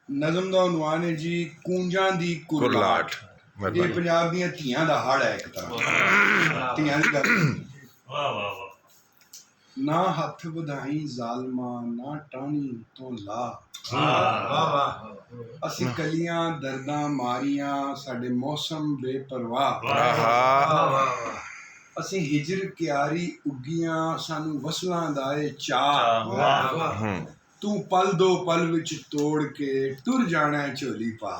ਨਜ਼ਮ ਦਾ ਉਨਵਾਨ ਹੈ ਜੀ ਕੂੰਜਾਂ ਦੀ ਕੁਰਲਾਟ। ਇਹ ਪੰਜਾਬ ਦੀਆਂ ਧੀਆਂ ਦਾ ਹੜ ਹੈ ਇੱਕ ਤਰ੍ਹਾਂ ਧੀਆਂ ਦੀ ਗੱਲ। ਵਾਹ ਵਾਹ ਵਾਹ। ਨਾ ਹੱਥ ਵਧਾਈ ਜ਼ਾਲਮਾ ਨਾ ਟਾਣੀ ਤੋਂ ਲਾ। ਵਾਹ ਵਾਹ। ਅਸੀਂ ਕਲੀਆਂ ਦਰਦਾਂ ਮਾਰੀਆਂ ਸਾਡੇ ਮੌਸਮ ਬੇਪਰਵਾਹ। ਅਸੀਂ ਹਿਜਰ ਕਿਆਰੀ ਉੱਗੀਆਂ ਸਾਨੂੰ ਵਸਲਾਂ ਦਾ ਏ ਚਾਅ। ਤੂੰ ਪਲ ਦੋ ਪਲ ਵਿੱਚ ਤੋੜ ਕੇ ਟੁਰ ਜਾਣਾ ਝੋਲੀ ਪਾ।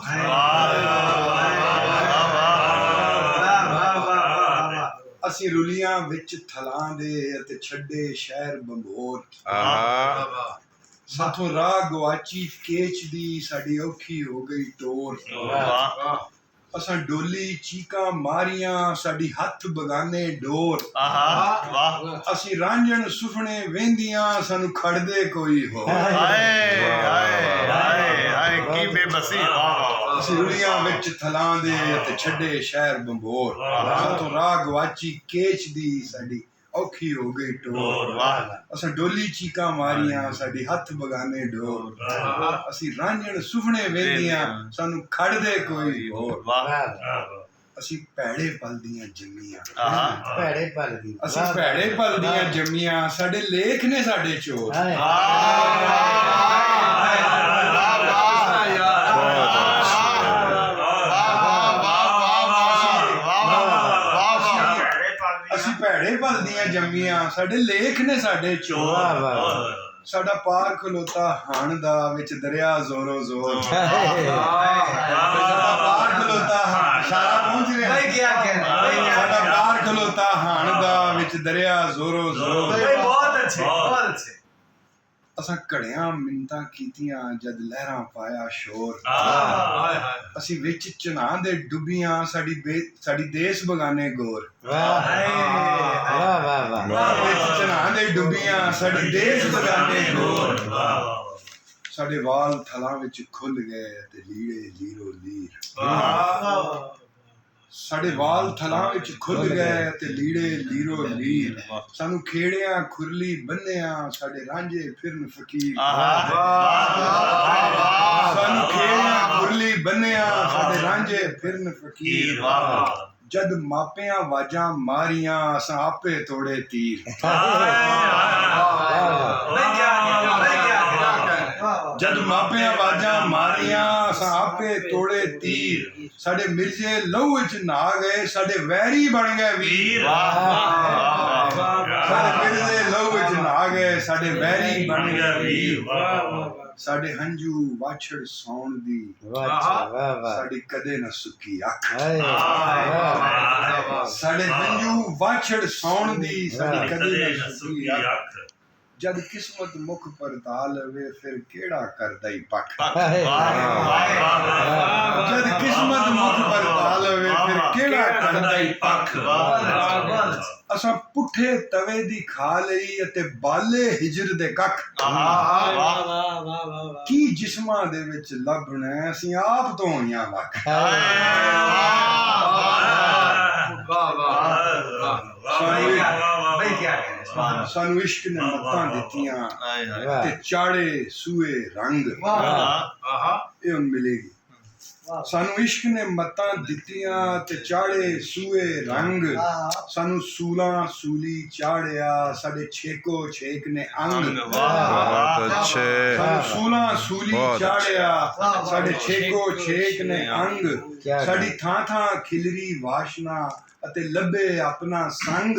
ਅਸੀਂ ਰੁਲੀਆਂ ਵਿੱਚ ਥਲਾਂ ਦੇ ਅਤੇ ਛੱਡੇ ਸ਼ਹਿਰ ਬੰਬੋਰ। ਸਾਥੋਂ ਰਾਹ ਗਵਾਚੀ ਕੇਚ ਦੀ ਸਾਡੀ ਔਖੀ ਹੋ ਗਈ ਟੋਰ। ਅਸਾਂ ਡੋਲੀ ਚੀਕਾਂ ਮਾਰੀਆਂ ਸਾਡੀ ਹੱਥ ਬਗਾਨੇ ਡੋਰ। ਅਸੀਂ ਰਾਂਝਣ ਸੁਫਣੇ ਵਹਿੰਦੀਆਂ ਸਾਨੂੰ ਖੜਦੇ ਕੋਈ ਹੋਰ। ਕੀ ਬੇਬਸੀ। ਅਸੀਂ ਰੁਲੀਆਂ ਵਿੱਚ ਥਲਾਂ ਦੇ ਅਤੇ ਛੱਡੇ ਸ਼ਹਿਰ ਬੰਬੋਰ। ਸਾਥੋਂ ਰਾਹ ਗਵਾਚੀ ਕੇਚ ਦੀ ਸਾਡੀ ਔਖੀ ਹੋ ਗਈ ਟੋਰ। ਅਸਾਂ ਡੋਲੀ ਚੀਕਾਂ ਮਾਰੀਆਂ ਸਾਡੀ ਹੱਥ ਬਗਾਨੇ ਡੋਰ। ਅਸੀਂ ਰਾਂਝਣ ਸੁਫਣੇ ਵਹਿੰਦੀਆਂ ਸਾਨੂੰ ਖੜਦੇ ਕੋਈ ਹੋਰ। ਅਸੀਂ ਭੈੜੇ ਪਲ ਦੀਆਂ ਜੰਮੀਆਂ। ਅਸੀਂ ਭੈੜੇ ਪਲ ਦੀਆਂ ਜੰਮੀਆਂ ਸਾਡੇ ਲੇਖ ਨੇ ਸਾਡੇ ਚੋਰ। ਅਸੀਂ ਭੈੜੇ ਪਲ ਦੀਆਂ ਜੰਮੀਆਂ ਸਾਡੇ ਲੇਖ ਨੇ ਸਾਡੇ ਚੋਰ। ਸਾਡਾ ਪਾਰ ਖਲੋਤਾ ਹਾਣ ਦਾ ਵਿੱਚ ਦਰਿਆ ਜ਼ੋਰੋ ਜ਼ੋਰ। ਸਾਡਾ ਪਾਰ ਖਲੋਤਾ ਸਾਰਾ ਪਹੁੰਚ ਰਿਹਾ। ਸਾਡਾ ਪਾਰ ਖਲੋਤਾ ਹਾਣ ਦਾ ਵਿੱਚ ਦਰਿਆ ਜ਼ੋਰੋ ਜ਼ੋਰ। ਬਹੁਤ ਅੱਛੇ ਬਹੁਤ ਅੱਛੇ। ਅਸਾਂ ਘੜਿਆਂ ਮਿੰਨਤਾਂ ਕੀਤੀਆਂ ਜਦ ਲਹਿਰਾਂ ਪਾਇਆ ਸ਼ੋਰ। ਅਸੀਂ ਵਿੱਚ ਚਨਾਹ ਦੇ ਡੁੱਬੀਆਂ ਸਾਡੀ ਦੇਸ ਬਗਾਨੇ ਗੋਰ। ਵਿੱਚ ਚਨਾਹ ਦੇ ਡੁੱਬੀਆਂ ਸਾਡੀ ਦੇਸ ਬਗਾਨੇ ਗੋਰ। ਸਾਡੇ ਵਾਲ ਥਲਾਂ ਵਿੱਚ ਖੁੱਲ ਗਏ ਤੇ ਲੀੜੇ ਲੀਰੋ ਲੀਰ। ਸਾਡੇ ਵਾਲ ਥਲਾਂ ਵਿੱਚ ਖੁੱਲ ਗਏ ਤੇ ਲੀੜੇ ਲੀਰੋ ਲੀਰ। ਸਾਨੂੰ ਖੇੜਿਆਂ ਖੁਰਲੀ ਬੰਨਿਆ ਸਾਡੇ ਰਾਂਝੇ ਫਿਰਨ ਫਕੀਰ। ਸਾਨੂੰ ਖੇੜਿਆਂ ਖੁਰਲੀ ਬੰਨਿਆ ਸਾਡੇ ਰਾਂਝੇ ਫਿਰਨ ਫਕੀਰ। ਜਦ ਮਾਪਿਆਂ ਆਵਾਜ਼ਾਂ ਮਾਰੀਆਂ ਅਸਾਂ ਆਪੇ ਤੋੜੇ ਤੀਰ। ਜਦ ਮਾਪਿਆਂ ਆਵਾਜ਼ਾਂ ਮਾਰੀਆਂ ਅਸਾਂ ਆਪੇ ਤੋੜੇ ਤੀਰ। ਸਾਡੇ ਮਿਰਜ਼ੇ ਲਹੂ ਵਿੱਚ ਨਹਾ ਗਏ ਸਾਡੇ ਵੈਰੀ ਬਣ ਗਏ ਵੀਰ। ਸਾਡੇ ਮਿਰਜ਼ੇ ਲਹੂ ਵਿੱਚ ਨਹਾ ਗਏ ਸਾਡੇ ਵੈਰੀ ਬਣ ਗਏ ਵੀਰ। ਸਾਡੇ ਹੰਝੂ ਵਾਛੜ ਸੌਣ ਦੀ ਸਾਡੀ ਕਦੇ ਨਾ ਸੁੱਕੀ ਅੱਖ। ਸਾਡੇ ਹੰਝੂ ਵਾਛੜ ਸੌਣ ਦੀ ਸਾਡੀ ਕਦੇ ਨਾ ਸੁੱਕੀ ਅੱਖ। ਜਦ ਕਿਸਮਤ ਮੁਖ ਪਰਤਾ ਲਵੇ ਫਿਰ ਕਿਹੜਾ ਕਰਦਾ ਈ ਪੱਖ। ਜਦ ਕਿਸਮਤ ਮੁਖ ਪਰਤਾ ਲਵੇ ਫਿਰ ਕਿਹੜਾ ਕਰਦਾ ਈ ਪੱਖ। ਅਸਾਂ ਪੁੱਠੇ ਤਵੇ ਦੀ ਖਾ ਲਈ ਅਤੇ ਬਾਲੇ ਹਿਜਰ ਦੇ ਕੱਖ। ਕੀ ਜਿਸਮਾਂ ਦੇ ਵਿੱਚ ਲੱਭਣਾ ਅਸੀਂ ਆਪ ਤੋਂ ਹੋਈਆਂ ਵੱਖ। ਸਾਨੂੰ ਇਸ਼ਕ ਨੇ ਮੱਤਾਂ ਦਿੱਤੀਆਂ ਤੇ ਚਾੜੇ ਸੂਏ ਰੰਗ। ਇਹ ਹੁਣ ਮਿਲੇਗੀ। ਸਾਨੂੰ ਇਸ਼ਕ ਨੇ ਮੱਤਾਂ ਦਿੱਤੀਆਂ ਤੇ ਚਾੜੇ ਸੂਏ ਰੰਗ। ਸਾਨੂੰ ਸੂਲਾਂ ਸੂਲੀ ਚਾੜਿਆ ਸਾਡੇ ਛੇਕੋ ਛੇਕ ਨੇ ਅੰਗ। ਸਾਨੂੰ ਸੂਲਾਂ ਸੂਲੀ ਚਾੜਿਆ ਸਾਡੇ ਛੇਕੋ ਛੇਕ ਨੇ ਅੰਗ। ਸਾਡੀ ਥਾਂ ਥਾਂ ਖਿਲਰੀ ਵਾਸ਼ਨਾ ਅਤੇ ਲੱਭੇ ਆਪਣਾ ਸੰਗ।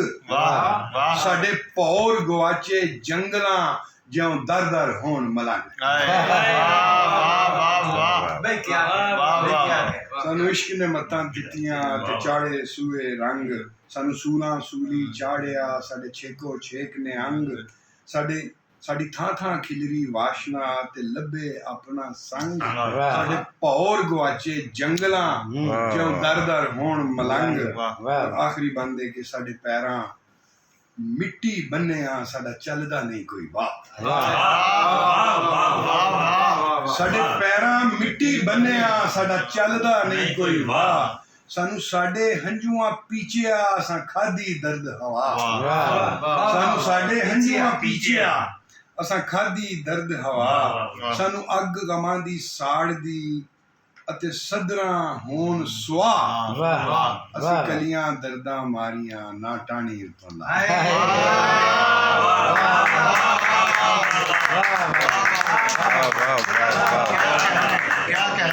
ਸਾਡੇ ਭੌਰ ਗਵਾਚੇ ਜੰਗਲਾਂ ਜਿਉਂ ਦਰ ਦਰ ਹੋਣ ਮਲੰਗ। ਸਾਨੂੰ ਇਸ਼ਕ ਨੇ ਮੱਤਾਂ ਦਿੱਤੀਆਂ ਤੇ ਚਾੜੇ ਸੂਏ ਰੰਗ। ਸਾਨੂੰ ਸੂਲਾਂ ਸੂਲੀ ਚਾੜਿਆ ਸਾਡੇ ਛੇਕੋ ਛੇਕ ਨੇ ਅੰਗ। ਸਾਡੀ ਥਾਂ ਥਾਂ ਖਿਲਰੀ ਵਾਸ਼ਨਾ ਤੇ ਲੱਭੇ ਆਪਣਾ ਸੰਗ। ਸਾਡੇ ਭੌਰ ਗਵਾਚੇ ਜੰਗਲਾਂ ਜਿਉਂ ਦਰ ਦਰ ਹੋਣ ਮਲੰਗ। ਆਖਰੀ ਬੰਦੇ ਕਿ ਸਾਡੇ ਪੈਰਾਂ ਮਿੱਟੀ ਬੰਨਿਆ ਸਾਡਾ ਚੱਲਦਾ ਨਹੀਂ ਕੋਈ ਵਾਹ। ਸਾਡੇ ਪੈਰਾਂ ਮਿੱਟੀ ਬੰਨਿਆ ਸਾਡਾ ਚੱਲਦਾ ਨਹੀਂ ਕੋਈ ਵਾਹ। ਸਾਨੂੰ ਸਾਡੇ ਹੰਝੂਆਂ ਪੀਚਿਆ ਅਸਾਂ ਖਾਧੀ ਦਰਦ ਹਵਾ। ਸਾਨੂੰ ਸਾਡੇ ਹੰਝੂਆਂ ਪੀਚਿਆ ਅਸਾਂ ਖਾਦੀ ਦਰਦ ਹਵਾ ਸਾਨੂੰ ਅੱਗ ਗਮਾਂ ਦੀ ਸਾੜ ਦੀ ਅਤੇ ਸਦਰਾਂ ਹੋਣ ਸੁਆ ਅਸੀਂ ਕਲੀਆਂ ਦਰਦਾਂ ਮਾਰੀਆਂ ਨਾ ਟਾਣੀ ਉਤੋਂ क्या